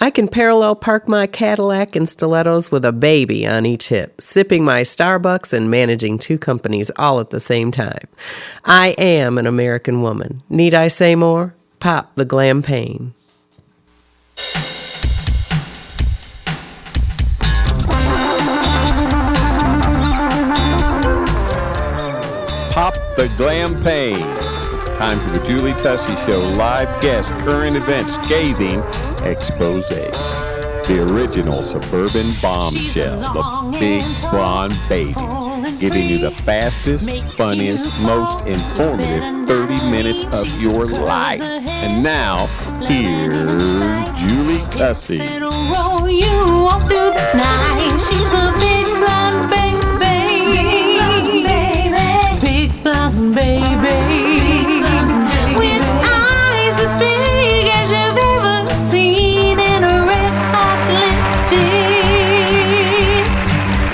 I can parallel park my Cadillac and stilettos with a baby on each hip, sipping my Starbucks and managing 2 companies all at the same time. I am an American woman. Need I say more? Pop the Glam-pagne. Pop the Glam-pagne. It's time for the Julie Tussey Show live guest current event scathing expose. The original Suburban Bombshell, the big blonde baby, giving you the fastest, funniest, most informative 30 minutes of your life. And now, here's Julie Tussey. She's a big blonde baby, big blonde baby, with eyes as big as you've ever seen in a red hot lipstick.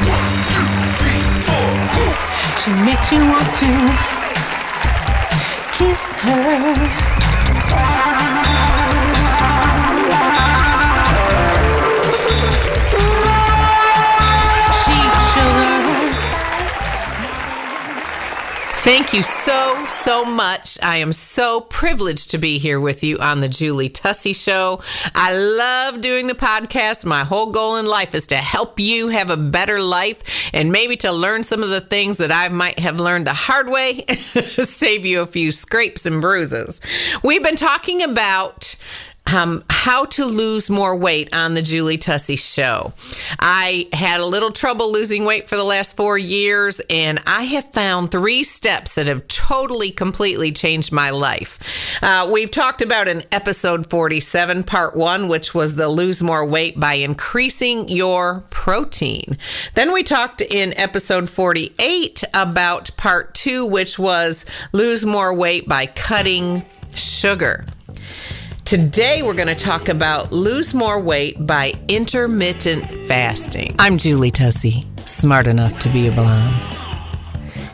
1, 2, 3, 4. She makes you want to kiss her. Thank you so much. I am so privileged to be here with you on the Julie Tussey Show. I love doing the podcast. My whole goal in life is to help you have a better life and maybe to learn some of the things that I might have learned the hard way, save you a few scrapes and bruises. We've been talking about how to lose more weight on the Julie Tussey Show. I had a little trouble losing weight for the last 4 years, and I have found 3 steps that have totally, completely changed my life. We've talked about in episode 47, part 1, which was the lose more weight by increasing your protein. Then we talked in episode 48 about part 2, which was lose more weight by cutting sugar. Today, we're going to talk about lose more weight by intermittent fasting. I'm Julie Tussey, smart enough to be a blonde.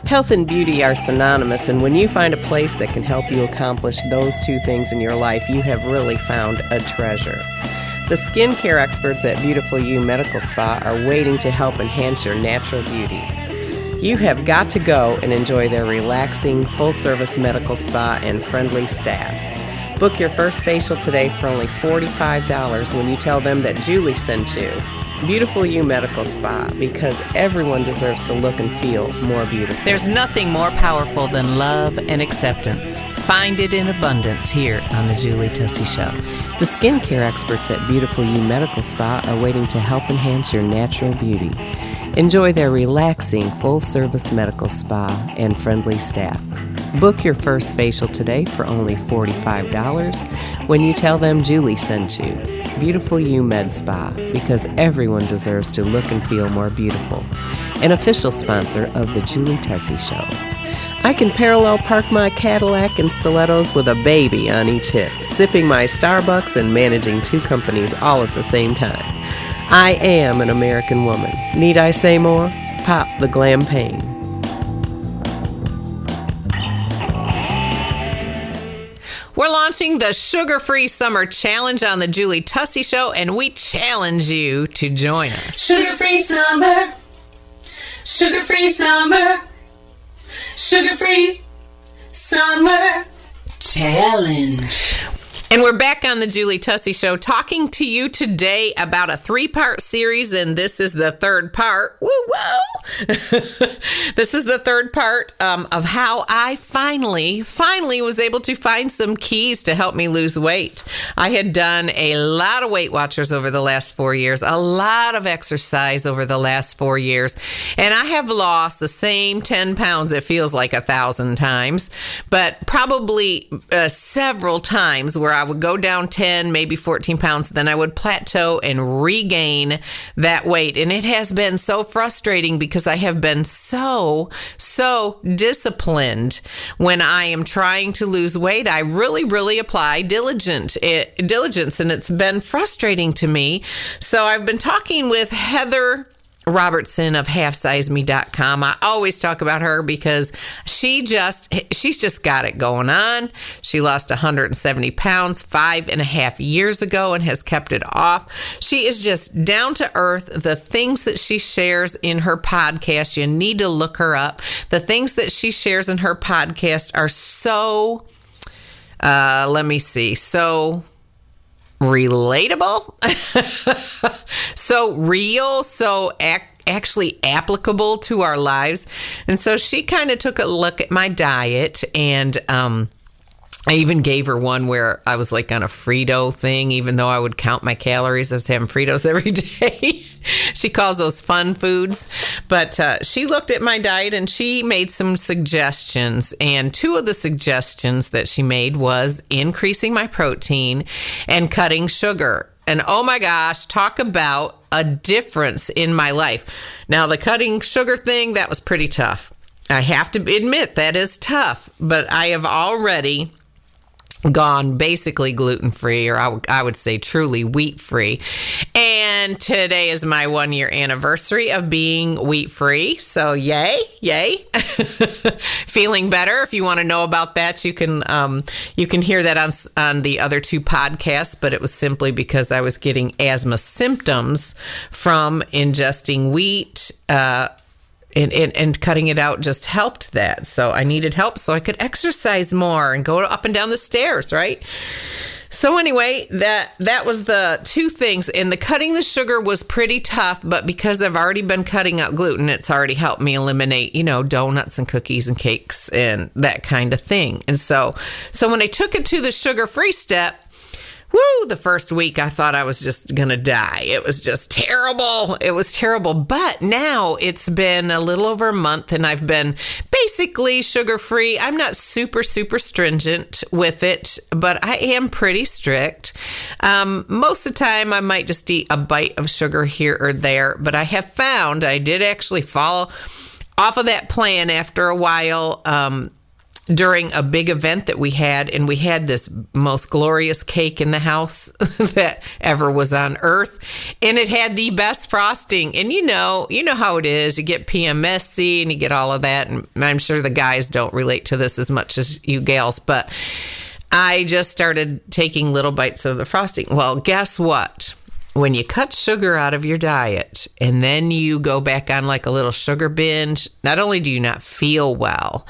Health and beauty are synonymous, and when you find a place that can help you accomplish those 2 things in your life, you have really found a treasure. The skincare experts at Beautiful You Medical Spa are waiting to help enhance your natural beauty. You have got to go and enjoy their relaxing, full-service medical spa and friendly staff. Book your first facial today for only $45 when you tell them that Julie sent you. Beautiful You Medical Spa, because everyone deserves to look and feel more beautiful. There's nothing more powerful than love and acceptance. Find it in abundance here on the Julie Tussey Show. The skincare experts at Beautiful You Medical Spa are waiting to help enhance your natural beauty. Enjoy their relaxing, full-service medical spa and friendly staff. Book your first facial today for only $45 when you tell them Julie sent you. Beautiful You Med Spa, because everyone deserves to look and feel more beautiful. An official sponsor of the Julie Tussey Show. I can parallel park my Cadillac and stilettos with a baby on each hip, sipping my Starbucks and managing 2 companies all at the same time. I am an American woman. Need I say more? Pop the Glam-pagne. We're launching the Sugar-Free Summer Challenge on the Julie Tussey Show, and we challenge you to join us. Sugar-free summer, sugar-free summer, sugar-free summer challenge. And we're back on the Julie Tussey Show talking to you today about a 3-part series, and this is the 3rd part. Woo woo! This is the 3rd part of how I finally was able to find some keys to help me lose weight. I had done a lot of Weight Watchers over the last 4 years, a lot of exercise over the last 4 years, and I have lost the same 10 pounds, it feels like 1,000 times, but probably several times where I would go down 10, maybe 14 pounds, then I would plateau and regain that weight. And it has been so frustrating because I have been so disciplined when I am trying to lose weight. I really apply diligence, and it's been frustrating to me. So I've been talking with Heather Robertson of halfsizeme.com. I always talk about her because she's just got it going on. She lost 170 pounds 5.5 years ago and has kept it off. She is just down to earth. The things that she shares in her podcast, you need to look her up. The things that she shares in her podcast are so, so relatable, so real, so actually applicable to our lives. And so she kind of took a look at my diet, and I even gave her one where I was like on a Frito thing, even though I would count my calories. I was having Fritos every day. She calls those fun foods. But she looked at my diet and she made some suggestions. And 2 of the suggestions that she made was increasing my protein and cutting sugar. And oh my gosh, talk about a difference in my life. Now, the cutting sugar thing, that was pretty tough. I have to admit that is tough. But I have already gone basically gluten-free, or I would say truly wheat-free. And today is my 1-year anniversary of being wheat-free. So yay. Feeling better. If you want to know about that, you can hear that on the other 2 podcasts, but it was simply because I was getting asthma symptoms from ingesting wheat, and cutting it out just helped that. So I needed help so I could exercise more and go up and down the stairs, right? So anyway, that was the 2 things. And the cutting the sugar was pretty tough, but because I've already been cutting out gluten, it's already helped me eliminate, donuts and cookies and cakes and that kind of thing. And so when I took it to the sugar-free step, the first week I thought I was just going to die. It was just terrible. It was terrible. But now it's been a little over a month and I've been basically sugar-free. I'm not super, super stringent with it, but I am pretty strict. Most of the time I might just eat a bite of sugar here or there, but I have found I did actually fall off of that plan after a while, during a big event that we had, and we had this most glorious cake in the house that ever was on earth, and it had the best frosting. And you know how it is. You get PMSC and you get all of that, and I'm sure the guys don't relate to this as much as you gals, but I just started taking little bites of the frosting. Well, guess what? When you cut sugar out of your diet and then you go back on like a little sugar binge, not only do you not feel well,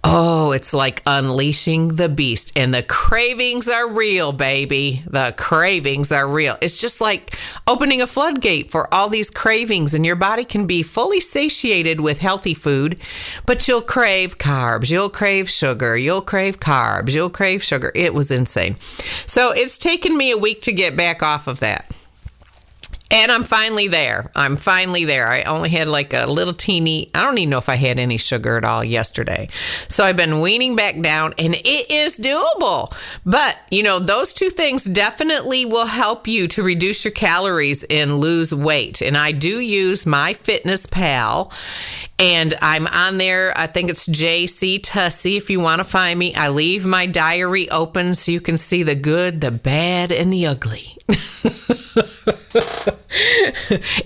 it's like unleashing the beast. And the cravings are real, baby. The cravings are real. It's just like opening a floodgate for all these cravings, and your body can be fully satiated with healthy food, but you'll crave carbs, you'll crave sugar, you'll crave carbs, you'll crave sugar. It was insane. So it's taken me a week to get back off of that. And I'm finally there. I only had like a little teeny, I don't even know if I had any sugar at all yesterday. So I've been weaning back down, and it is doable. But, those 2 things definitely will help you to reduce your calories and lose weight. And I do use MyFitnessPal, and I'm on there. I think it's JC Tussey if you want to find me. I leave my diary open so you can see the good, the bad, and the ugly.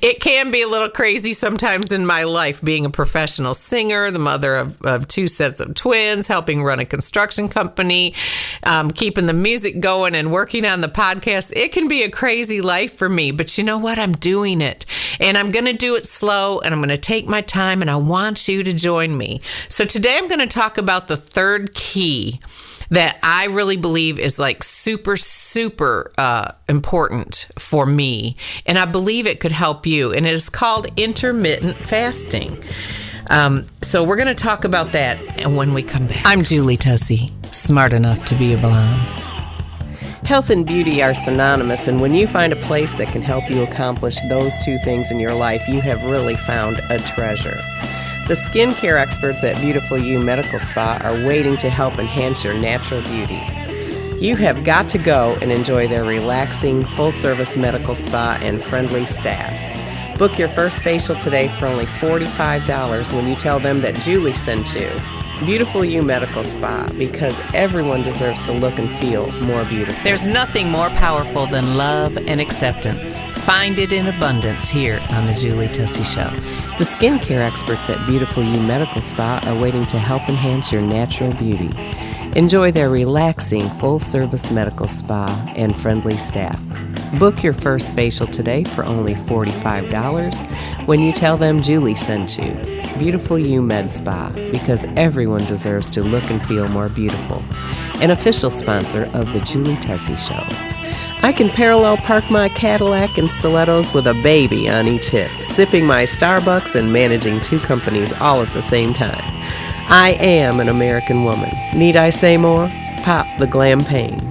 It can be a little crazy sometimes in my life, being a professional singer, the mother of 2 sets of twins, helping run a construction company, keeping the music going and working on the podcast. It can be a crazy life for me, but you know what? I'm doing it, and I'm going to do it slow, and I'm going to take my time, and I want you to join me. So today I'm going to talk about the 3rd key that I really believe is like super, super important for me. And I believe it could help you. And it is called intermittent fasting. So we're going to talk about that when we come back. I'm Julie Tussey, smart enough to be a blonde. Health and beauty are synonymous, and when you find a place that can help you accomplish those 2 things in your life, you have really found a treasure. The skincare experts at Beautiful You Medical Spa are waiting to help enhance your natural beauty. You have got to go and enjoy their relaxing, full-service medical spa and friendly staff. Book your first facial today for only $45 when you tell them that Julie sent you. Beautiful You Medical Spa, because everyone deserves to look and feel more beautiful. There's nothing more powerful than love and acceptance. Find it in abundance here on the Julie Tussey Show. The skincare experts at Beautiful You Medical Spa are waiting to help enhance your natural beauty. Enjoy their relaxing, full-service medical spa and friendly staff. Book your first facial today for only $45 when you tell them Julie sent you. Beautiful You Med Spa, because everyone deserves to look and feel more beautiful. An official sponsor of the Julie Tussey Show. I can parallel park my Cadillac and stilettos with a baby on each hip, sipping my Starbucks and managing 2 companies all at the same time. I am an American woman. Need I say more? Pop the Glam-pagne.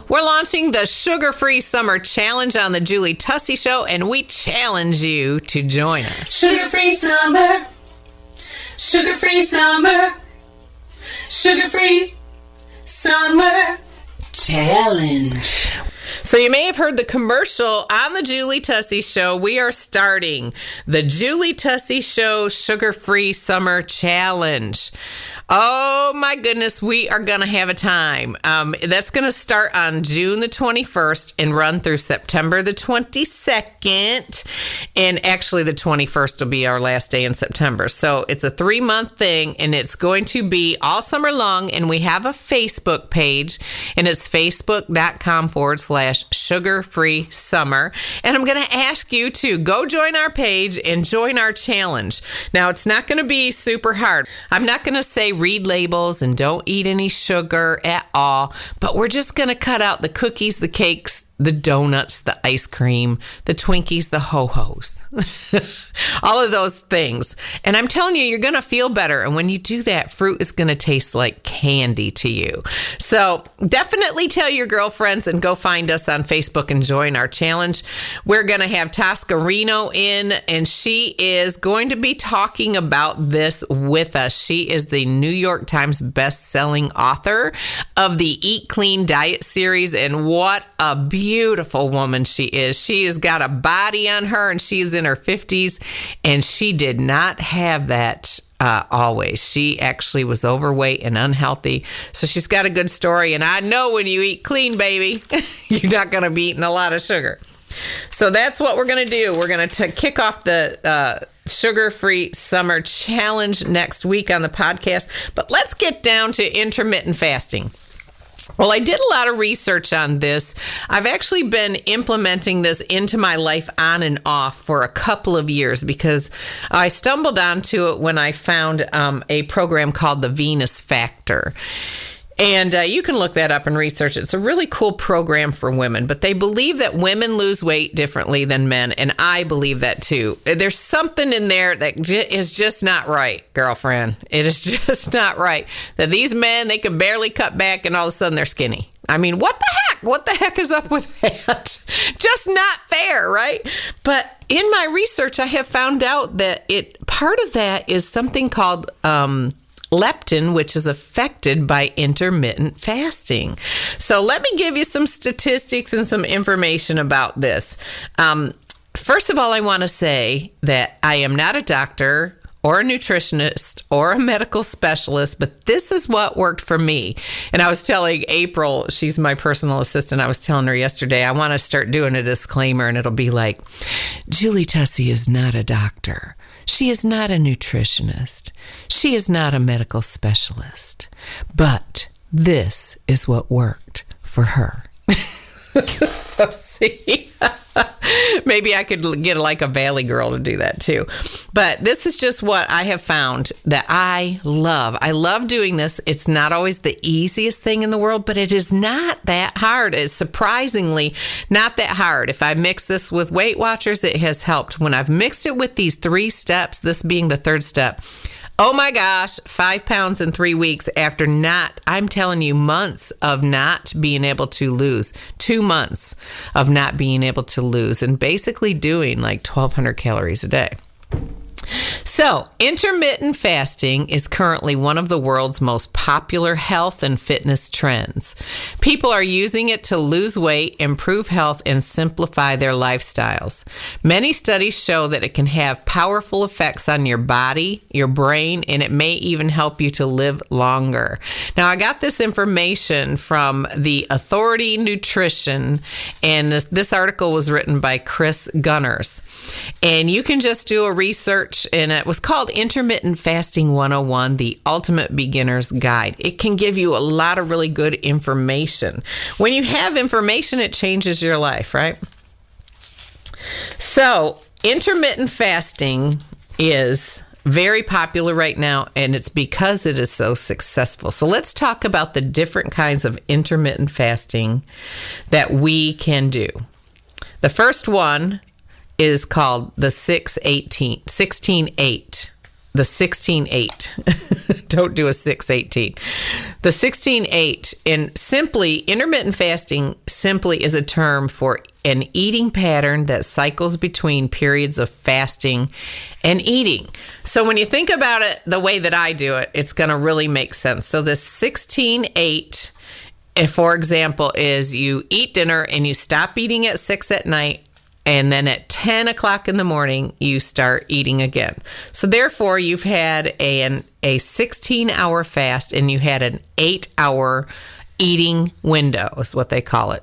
We're launching the Sugar-Free Summer Challenge on the Julie Tussey Show, and we challenge you to join us. Sugar-free summer. Sugar-free summer. Sugar-free summer challenge. So you may have heard the commercial on the Julie Tussey Show. We are starting the Julie Tussey Show Sugar-Free Summer Challenge. Oh my goodness, we are going to have a time. That's going to start on June the 21st and run through September the 22nd. And actually the 21st will be our last day in September. So it's a 3-month thing, and it's going to be all summer long. And we have a Facebook page, and it's facebook.com/sugar-free summer. And I'm going to ask you to go join our page and join our challenge. Now, it's not going to be super hard. I'm not going to say read labels and don't eat any sugar at all, but we're just going to cut out the cookies, the cakes, the donuts, the ice cream, the Twinkies, the ho-hos, all of those things. And I'm telling you, you're going to feel better. And when you do that, fruit is going to taste like candy to you. So definitely tell your girlfriends and go find us on Facebook and join our challenge. We're going to have Toscarino in, and she is going to be talking about this with us. She is the New York Times best-selling author of the Eat Clean Diet series, and what a beautiful woman she is. She has got a body on her, and she's in her 50s, and she did not have that always. She actually was overweight and unhealthy, so she's got a good story. And I know when you eat clean, baby, you're not going to be eating a lot of sugar. So that's what we're going to do. We're going to kick off the Sugar-Free Summer Challenge next week on the podcast. But let's get down to intermittent fasting. Well, I did a lot of research on this. I've actually been implementing this into my life on and off for a couple of years, because I stumbled onto it when I found a program called the Venus Factor. And you can look that up and research it. It's a really cool program for women, but they believe that women lose weight differently than men, and I believe that too. There's something in there that is just not right, girlfriend. It is just not right. That these men, they can barely cut back, and all of a sudden they're skinny. I mean, what the heck? What the heck is up with that? Just not fair, right? But in my research, I have found out that part of that is something called leptin, which is affected by intermittent fasting. So let me give you some statistics and some information about this. First of all, I want to say that I am not a doctor or a nutritionist or a medical specialist, but this is what worked for me. And I was telling April, she's my personal assistant, I was telling her yesterday, I want to start doing a disclaimer, and it'll be like, Julie Tussey is not a doctor. She is not a nutritionist. She is not a medical specialist. But this is what worked for her. So see, maybe I could get like a Valley girl to do that too. But this is just what I have found that I love. I love doing this. It's not always the easiest thing in the world, but it is not that hard. It's surprisingly not that hard. If I mix this with Weight Watchers, it has helped. When I've mixed it with these 3 steps, this being the 3rd step, oh my gosh, 5 pounds in 3 weeks after I'm telling you, months of not being able to lose. 2 months of not being able to lose, and basically doing like 1,200 calories a day. So, intermittent fasting is currently one of the world's most popular health and fitness trends. People are using it to lose weight, improve health, and simplify their lifestyles. Many studies show that it can have powerful effects on your body, your brain, and it may even help you to live longer. Now, I got this information from the Authority Nutrition, and this article was written by Chris Gunners. And you can just do a research, and it was called Intermittent Fasting 101, the Ultimate Beginner's Guide. It can give you a lot of really good information. When you have information, it changes your life, right? So, intermittent fasting is very popular right now, and it's because it is so successful. So let's talk about the different kinds of intermittent fasting that we can do. The first one is called the 16-8. The 16-8. Don't do a 6-18. The 16-8. And simply, intermittent fasting simply is a term for an eating pattern that cycles between periods of fasting and eating. So when you think about it the way that I do it, it's going to really make sense. So the 16-8, for example, is you eat dinner and you stop eating at 6 at night. And then at 10 o'clock in the morning, you start eating again. So therefore, you've had a 16-hour fast and you had an 8-hour eating window is what they call it.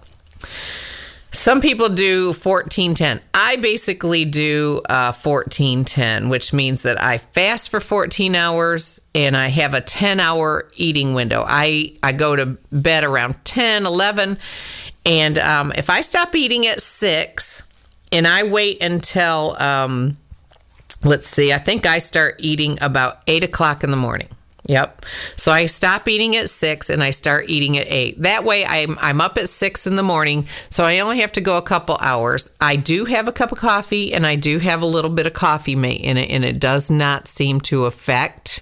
Some people do 14-10. I basically do 14-10, which means that I fast for 14 hours and I have a 10-hour eating window. I go to bed around 10, 11, and if I stop eating at 6... and I wait until, let's see, I think I start eating about 8 o'clock in the morning. Yep. So I stop eating at 6 and I start eating at 8. That way I'm up at 6 in the morning, so I only have to go a couple hours. I do have a cup of coffee and I do have a little bit of coffee mate in it, and it does not seem to affect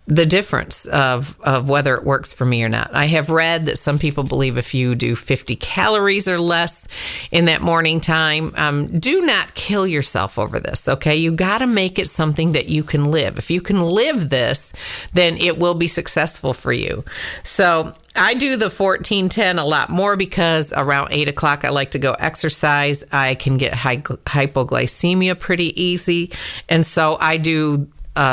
the difference of whether it works for me or not. I have read that some people believe if you do 50 calories or less in that morning time, do not kill yourself over this, okay? You got to make it something that you can live. If you can live this, then it will be successful for you. So I do the 14-10 a lot more because around 8 o'clock, I like to go exercise. I can get hypoglycemia pretty easy. And so I do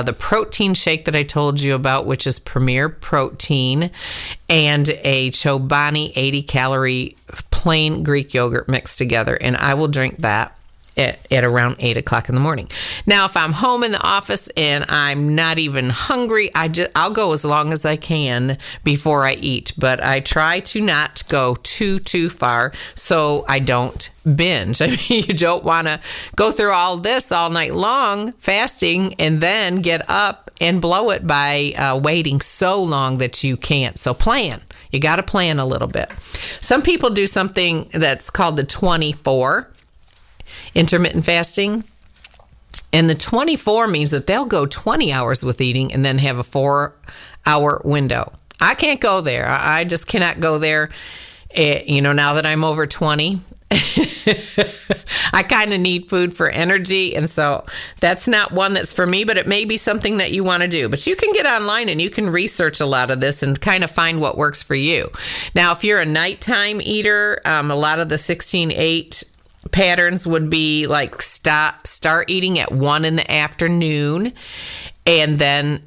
the protein shake that I told you about, which is Premier Protein, and a Chobani 80-calorie plain Greek yogurt mixed together. And I will drink that at around 8 o'clock in the morning. Now, if I'm home in the office and I'm not even hungry, I'll go as long as I can before I eat. But I try to not go too far so I don't binge. I mean, you don't want to go through all this all night long fasting and then get up and blow it by waiting so long that you can't. So plan. You got to plan a little bit. Some people do something that's called the 24 intermittent fasting. And the 24 means that they'll go 20 hours with eating and then have a 4-hour window. I can't go there. I just cannot go there. Now that I'm over 20, I kind of need food for energy. And so that's not one that's for me, but it may be something that you want to do. But you can get online and you can research a lot of this and kind of find what works for you. Now, if you're a nighttime eater, a lot of the 16-8 patterns would be like start eating at 1 in the afternoon and then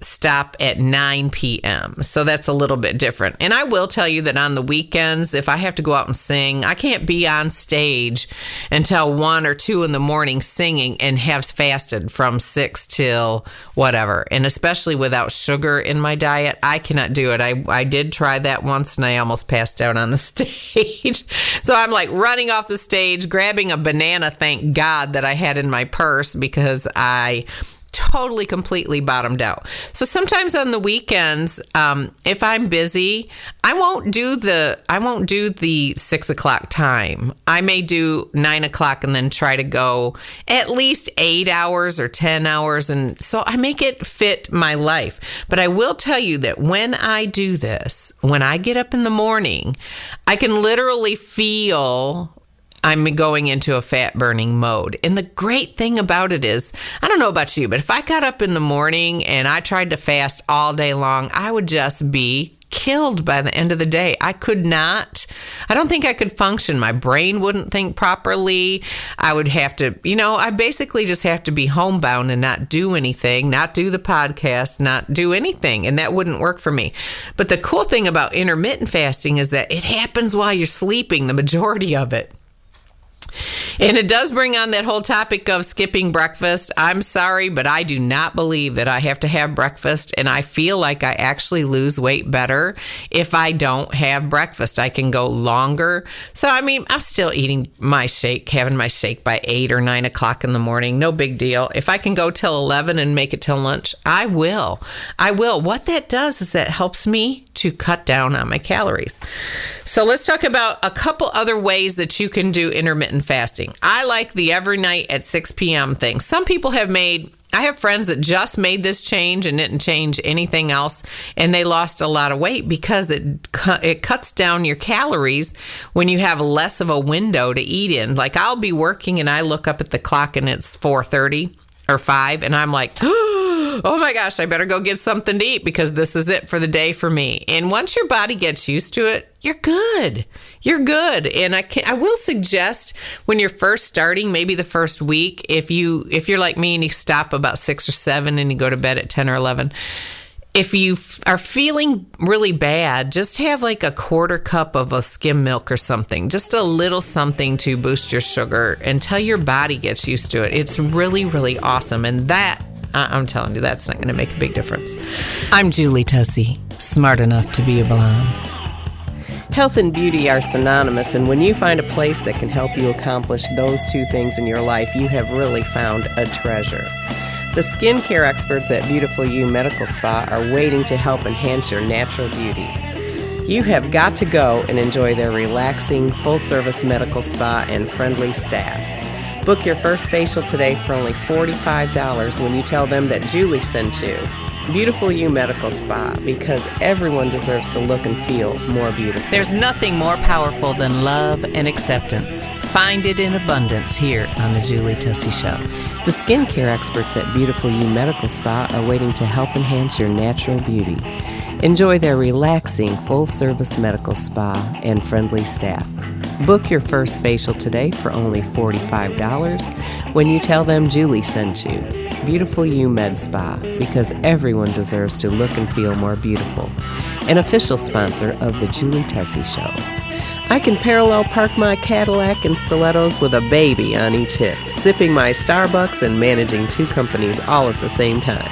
stop at 9 p.m. So that's a little bit different. And I will tell you that on the weekends, if I have to go out and sing, I can't be on stage until 1 or 2 in the morning singing and have fasted from 6 till whatever. And especially without sugar in my diet, I cannot do it. I did try that once and I almost passed out on the stage. So I'm like running off the stage, grabbing a banana, thank God that I had in my purse, because I totally, completely bottomed out. So sometimes on the weekends, if I'm busy, I won't do the 6 o'clock time. I may do 9 o'clock and then try to go at least 8 hours or 10 hours. And so I make it fit my life. But I will tell you that when I do this, when I get up in the morning, I can literally feel I'm going into a fat burning mode. And the great thing about it is, I don't know about you, but if I got up in the morning and I tried to fast all day long, I would just be killed by the end of the day. I don't think I could function. My brain wouldn't think properly. I would have to, I basically just have to be homebound and not do anything, not do the podcast, not do anything. And that wouldn't work for me. But the cool thing about intermittent fasting is that it happens while you're sleeping, the majority of it. And it does bring on that whole topic of skipping breakfast. I'm sorry, but I do not believe that I have to have breakfast, and I feel like I actually lose weight better if I don't have breakfast. I can go longer. So, I'm still eating my shake, having my shake by 8 or 9 o'clock in the morning. No big deal. If I can go till 11 and make it till lunch, I will. What that does is that helps me to cut down on my calories. So let's talk about a couple other ways that you can do intermittent fasting. I like the every night at 6 p.m. thing. Some people I have friends that just made this change and didn't change anything else, and they lost a lot of weight because it cuts down your calories when you have less of a window to eat in. Like, I'll be working and I look up at the clock and it's 4:30 or 5, and I'm like, oh my gosh, I better go get something to eat because this is it for the day for me. And once your body gets used to it, you're good. You're good. And I will suggest when you're first starting, maybe the first week, if you're like me and you stop about 6 or 7 and you go to bed at 10 or 11, if you are feeling really bad, just have like a quarter cup of a skim milk or something, just a little something to boost your sugar until your body gets used to it. It's really, really awesome. And that, I'm telling you, that's not going to make a big difference. I'm Julie Tussey, smart enough to be a blonde. Health and beauty are synonymous, and when you find a place that can help you accomplish those two things in your life, you have really found a treasure. The skincare experts at Beautiful You Medical Spa are waiting to help enhance your natural beauty. You have got to go and enjoy their relaxing, full-service medical spa and friendly staff. Book your first facial today for only $45 when you tell them that Julie sent you. Beautiful You Medical Spa, because everyone deserves to look and feel more beautiful. There's nothing more powerful than love and acceptance. Find it in abundance here on the Julie Tussey Show. The skincare experts at Beautiful You Medical Spa are waiting to help enhance your natural beauty. Enjoy their relaxing, full-service medical spa and friendly staff. Book your first facial today for only $45 when you tell them Julie sent you. Beautiful You Med Spa, because everyone deserves to look and feel more beautiful. An official sponsor of the Julie Tussey Show. I can parallel park my Cadillac and stilettos with a baby on each hip, sipping my Starbucks and managing 2 companies all at the same time.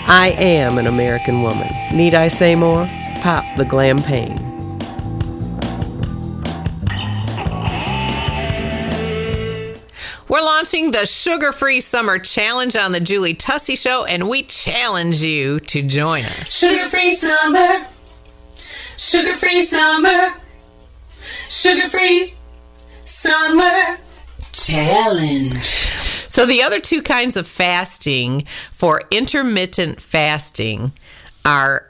I am an American woman. Need I say more? Pop the Glam-pagne. We're launching the Sugar-Free Summer Challenge on the Julie Tussey Show, and we challenge you to join us. Sugar-free summer, sugar-free summer, sugar-free summer challenge. So the other 2 kinds of fasting for intermittent fasting are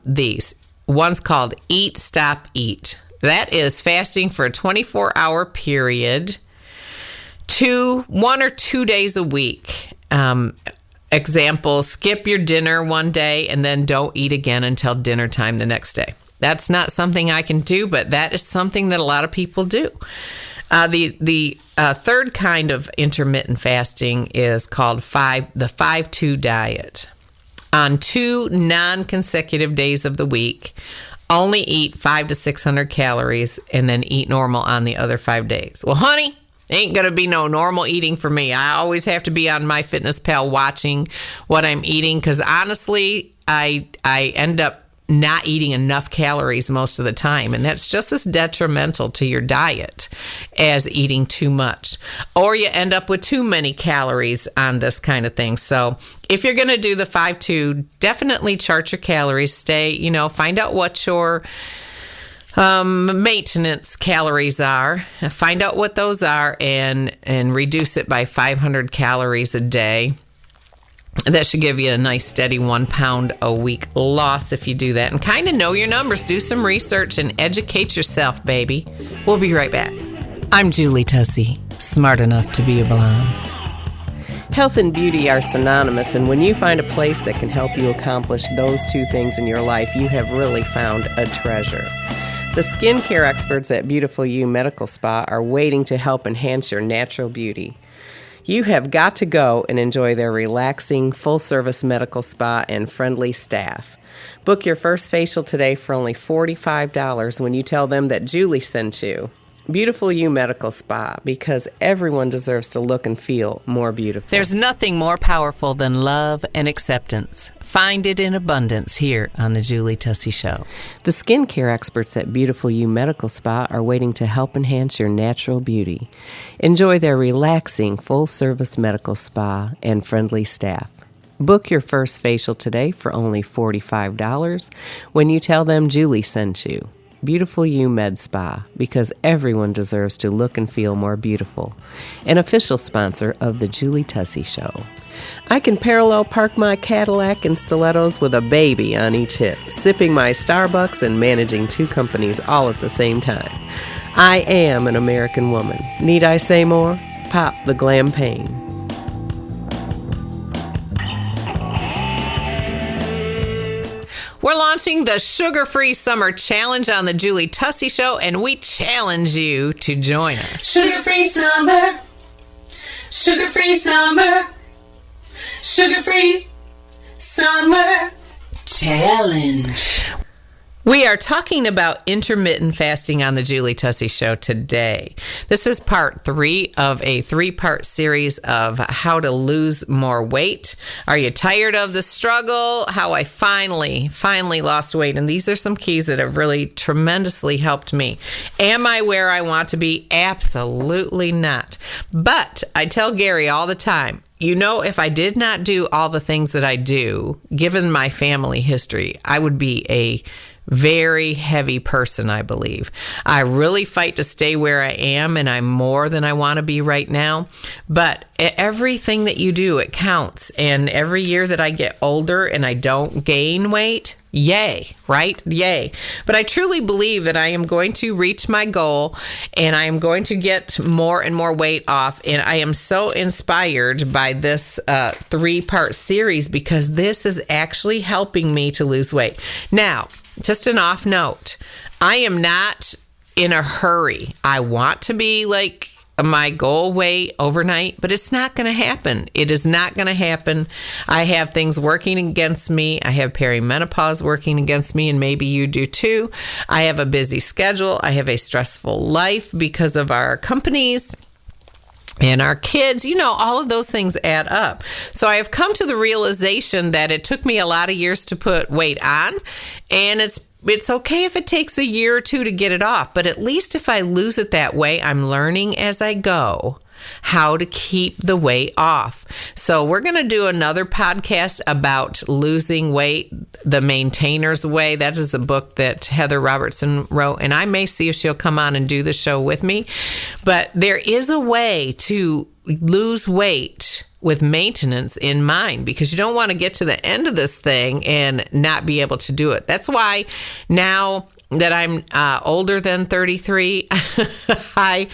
these. One's called Eat, Stop, Eat. That is fasting for a 24-hour period, 1 or 2 days a week. Example, skip your dinner one day and then don't eat again until dinner time the next day. That's not something I can do, but that is something that a lot of people do. The third kind of intermittent fasting is called the 5-2 diet. On 2 non-consecutive days of the week, only eat 500 to 600 calories and then eat normal on the other 5 days. Well, honey, ain't gonna be no normal eating for me. I always have to be on MyFitnessPal watching what I'm eating, because honestly, I end up not eating enough calories most of the time, and that's just as detrimental to your diet as eating too much. Or you end up with too many calories on this kind of thing. So if you're going to do the 5-2, definitely chart your calories. Find out what your maintenance calories are. Find out what those are and reduce it by 500 calories a day. That should give you a nice steady 1 pound a week loss if you do that. And kind of know your numbers. Do some research and educate yourself, baby. We'll be right back. I'm Julie Tussey, smart enough to be a blonde. Health and beauty are synonymous, and when you find a place that can help you accomplish those two things in your life, you have really found a treasure. The skincare experts at Beautiful You Medical Spa are waiting to help enhance your natural beauty. You have got to go and enjoy their relaxing, full-service medical spa and friendly staff. Book your first facial today for only $45 when you tell them that Julie sent you. Beautiful You Medical Spa, because everyone deserves to look and feel more beautiful. There's nothing more powerful than love and acceptance. Find it in abundance here on the Julie Tussey Show. The skincare experts at Beautiful You Medical Spa are waiting to help enhance your natural beauty. Enjoy their relaxing, full-service medical spa and friendly staff. Book your first facial today for only $45 when you tell them Julie sent you. Beautiful You Med Spa, because everyone deserves to look and feel more beautiful. An official sponsor of the Julie Tussey Show. I can parallel park my Cadillac and stilettos with a baby on each hip, sipping my Starbucks and managing two companies all at the same time. I am an American woman. Need I say more? Pop the Glam-pagne. We're launching the Sugar-Free Summer Challenge on the Julie Tussey Show, and we challenge you to join us. Sugar-free summer, sugar-free summer, sugar-free summer challenge. We are talking about intermittent fasting on the Julie Tussey Show today. This is part 3 of a 3-part series of how to lose more weight. Are you tired of the struggle? How I finally lost weight. And these are some keys that have really tremendously helped me. Am I where I want to be? Absolutely not. But I tell Gary all the time, you know, if I did not do all the things that I do, given my family history, I would be a very heavy person, I believe. I really fight to stay where I am, and I'm more than I want to be right now. But everything that you do, it counts. And every year that I get older and I don't gain weight, yay, right? Yay. But I truly believe that I am going to reach my goal, and I am going to get more and more weight off. And I am so inspired by this 3-part series, because this is actually helping me to lose weight. Now, just an off note, I am not in a hurry. I want to be like my goal weight overnight, but it's not going to happen. It is not going to happen. I have things working against me. I have perimenopause working against me, and maybe you do too. I have a busy schedule. I have a stressful life because of our companies and our kids. You know, all of those things add up. So I have come to the realization that it took me a lot of years to put weight on, and it's okay if it takes a year or two to get it off, but at least if I lose it that way, I'm learning as I go how to keep the weight off. So we're going to do another podcast about losing weight, The Maintainer's Way. That is a book that Heather Robertson wrote, and I may see if she'll come on and do the show with me. But there is a way to lose weight with maintenance in mind, because you don't want to get to the end of this thing and not be able to do it. That's why now that I'm older than 33, I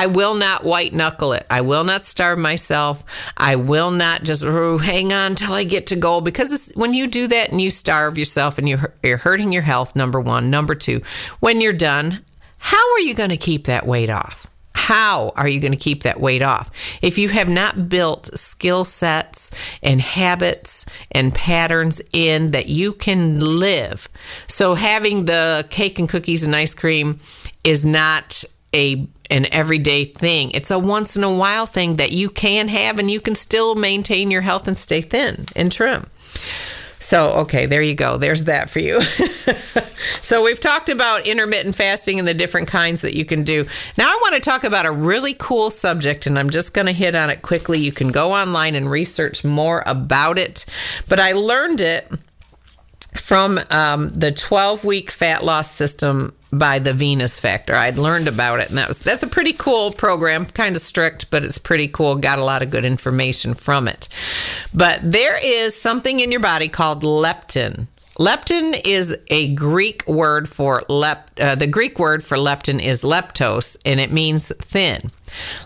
will not white knuckle it. I will not starve myself. I will not just hang on till I get to goal, because when you do that and you starve yourself and you're hurting your health, number one. Number two, when you're done, how are you going to keep that weight off? How are you going to keep that weight off if you have not built skill sets and habits and patterns in that you can live? So having the cake and cookies and ice cream is not an everyday thing. It's a once in a while thing that you can have, and you can still maintain your health and stay thin and trim. So, okay, there you go. There's that for you. So we've talked about intermittent fasting and the different kinds that you can do. Now I want to talk about a really cool subject, and I'm just going to hit on it quickly. You can go online and research more about it. But I learned it from the 12-week fat loss system by the Venus Factor. I'd learned about it, and that's a pretty cool program, kind of strict, but it's pretty cool. Got a lot of good information from it. But there is something in your body called leptin. Leptin is a Greek word for the Greek word for leptin is leptos, and it means thin.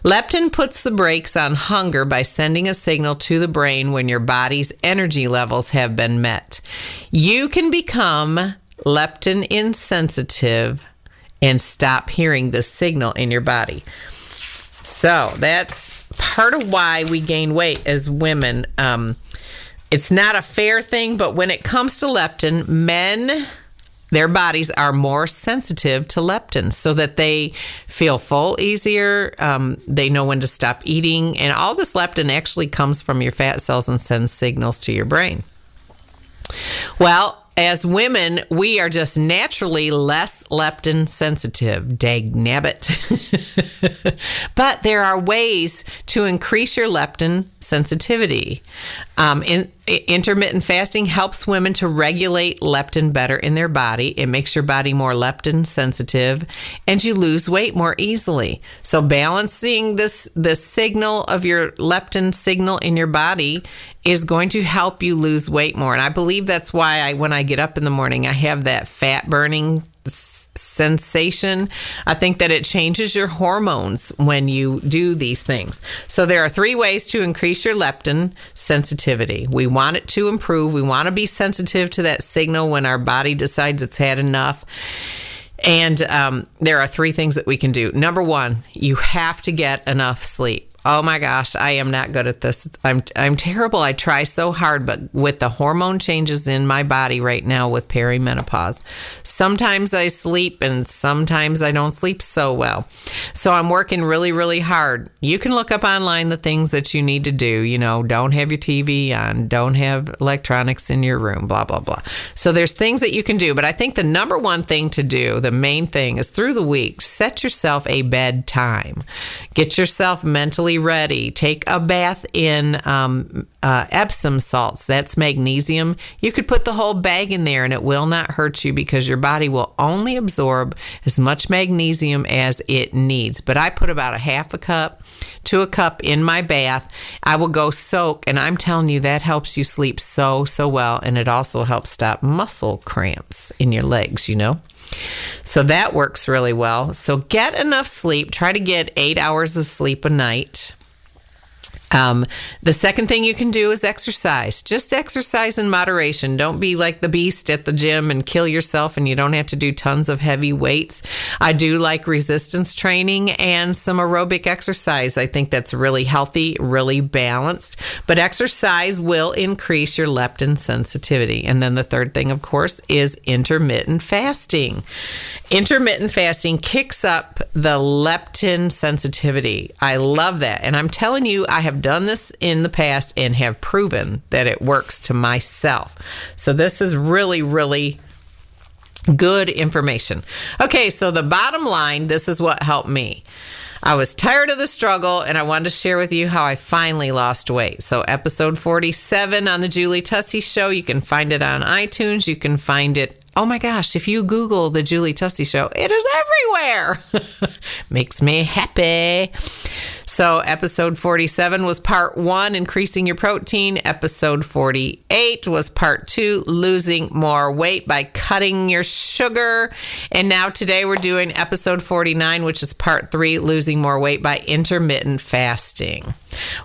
Leptin puts the brakes on hunger by sending a signal to the brain when your body's energy levels have been met. You can become leptin insensitive and stop hearing the signal in your body. So that's part of why we gain weight as women. It's not a fair thing, but when it comes to leptin, men, their bodies are more sensitive to leptin so that they feel full easier. They know when to stop eating. And all this leptin actually comes from your fat cells and sends signals to your brain. Well, as women, we are just naturally less leptin sensitive. Dagnabbit. But there are ways to increase your leptin sensitivity. Intermittent fasting helps women to regulate leptin better in their body. It makes your body more leptin sensitive, and you lose weight more easily. So balancing the signal of your leptin signal in your body is going to help you lose weight more. And I believe that's why when I get up in the morning, I have that fat burning sensation. I think that it changes your hormones when you do these things. So there are 3 ways to increase your leptin sensitivity. We want it to improve. We want to be sensitive to that signal when our body decides it's had enough. And there are 3 things that we can do. Number 1, you have to get enough sleep. Oh my gosh, I am not good at this. I'm terrible. I try so hard, but with the hormone changes in my body right now with perimenopause, sometimes I sleep and sometimes I don't sleep so well. So I'm working really, really hard. You can look up online the things that you need to do. You know, don't have your TV on, don't have electronics in your room, blah, blah, blah. So there's things that you can do, but I think the number 1 thing to do, the main thing, is through the week, set yourself a bedtime. Get yourself mentally ready. Take a bath in Epsom salts. That's magnesium. You could put the whole bag in there and it will not hurt you because your body will only absorb as much magnesium as it needs. But I put about a half a cup to a cup in my bath. I will go soak, and I'm telling you that helps you sleep so well, and it also helps stop muscle cramps in your legs, you know. So that works really well. So get enough sleep. Try to get 8 hours of sleep a night. The second thing you can do is exercise. Just exercise in moderation. Don't be like the beast at the gym and kill yourself, and you don't have to do tons of heavy weights. I do like resistance training and some aerobic exercise. I think that's really healthy, really balanced. But exercise will increase your leptin sensitivity. And then the third thing, of course, is intermittent fasting. Intermittent fasting kicks up the leptin sensitivity. I love that. And I'm telling you, I have done this in the past and have proven that it works to myself. So this is really, really good information. Okay, so the bottom line, this is what helped me. I was tired of the struggle, and I wanted to share with you how I finally lost weight. So episode 47 on the Julie Tussey Show, you can find it on iTunes. You can find it, oh my gosh, if you Google the Julie Tussey Show, it is everywhere. Makes me happy. So episode 47 was part 1, increasing your protein. Episode 48 was part 2, losing more weight by cutting your sugar. And now today we're doing episode 49, which is part 3, losing more weight by intermittent fasting.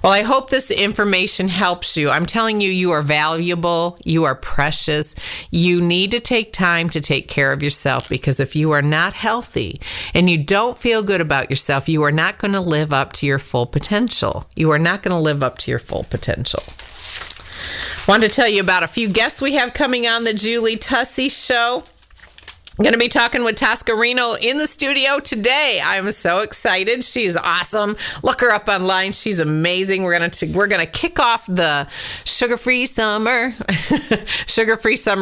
Well, I hope this information helps you. I'm telling you, you are valuable. You are precious. You need to take time to take care of yourself, because if you are not healthy and you don't feel good about yourself, you are not going to live up to your full potential. You are not going to live up to your full potential. Wanted to tell you about a few guests we have coming on the Julie Tussey Show. I'm going to be talking with Toscarino in the studio today. I'm so excited. She's awesome. Look her up online. She's amazing. We're going to kick off the Sugar-Free Summer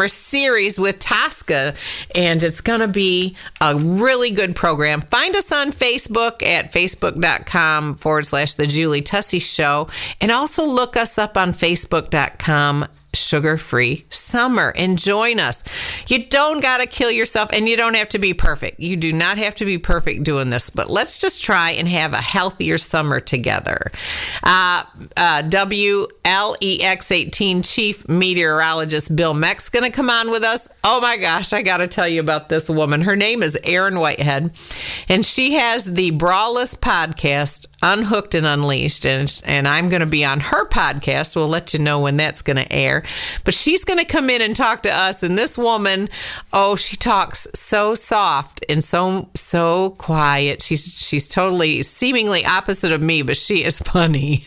series with Tosca, and it's going to be a really good program. Find us on Facebook at facebook.com/The Julie Tussey Show, and also look us up on facebook.com sugar-free summer and join us. You don't got to kill yourself, and you don't have to be perfect. You do not have to be perfect doing this, but let's just try and have a healthier summer together. WLEX18 Chief Meteorologist Bill Meck's going to come on with us. Oh my gosh, I got to tell you about this woman. Her name is Erin Whitehead, and she has the Brawless podcast, Unhooked and Unleashed, and I'm going to be on her podcast. We'll let you know when that's going to air. But she's going to come in and talk to us, and this woman, she talks so soft and so quiet. She's totally seemingly opposite of me, but she is funny.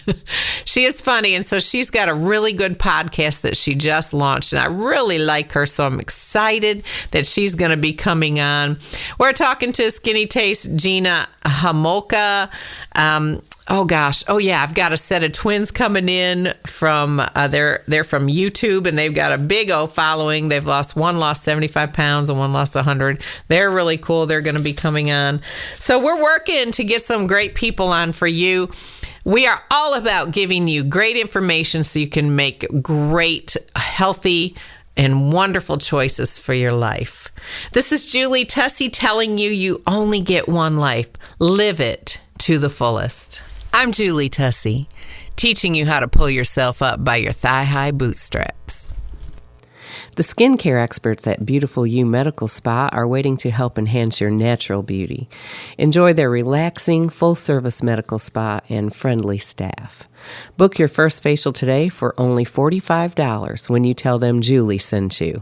She is funny, and so she's got a really good podcast that she just launched, and I really like her, so I'm excited that she's going to be coming on. We're talking to Skinny Taste Gina Hamolka. I've got a set of twins coming in from they're from YouTube, and they've got a big old following. One lost 75 pounds and one lost 100. They're really cool. They're going to be coming on. So we're working to get some great people on for you. We are all about giving you great information so you can make great, healthy, and wonderful choices for your life. This is Julie Tussey telling you only get one life. Live it to the fullest. I'm Julie Tussey, teaching you how to pull yourself up by your thigh-high bootstraps. The skincare experts at Beautiful You Medical Spa are waiting to help enhance your natural beauty. Enjoy their relaxing, full-service medical spa and friendly staff. Book your first facial today for only $45 when you tell them Julie sent you.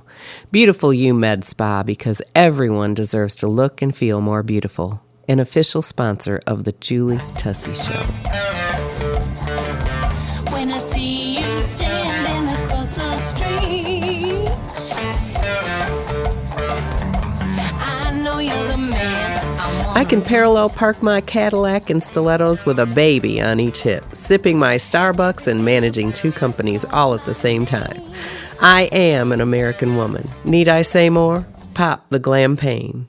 Beautiful You Med Spa, because everyone deserves to look and feel more beautiful. An official sponsor of the Julie Tussey Show. When I see you standing across the street, I know you're the man I can parallel park my Cadillac and stilettos with a baby on each hip, sipping my Starbucks and managing 2 companies all at the same time. I am an American woman. Need I say more? Pop the Glam-pagne.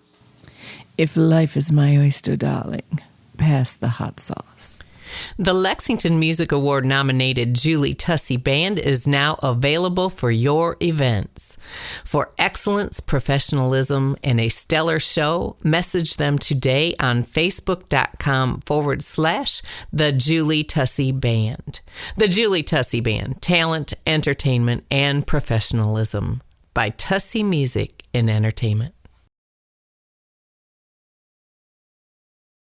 If life is my oyster, darling, pass the hot sauce. The Lexington Music Award nominated Julie Tussey Band is now available for your events. For excellence, professionalism, and a stellar show, message them today on Facebook.com/The Julie Tussey Band. The Julie Tussey Band, talent, entertainment, and professionalism by Tussey Music and Entertainment.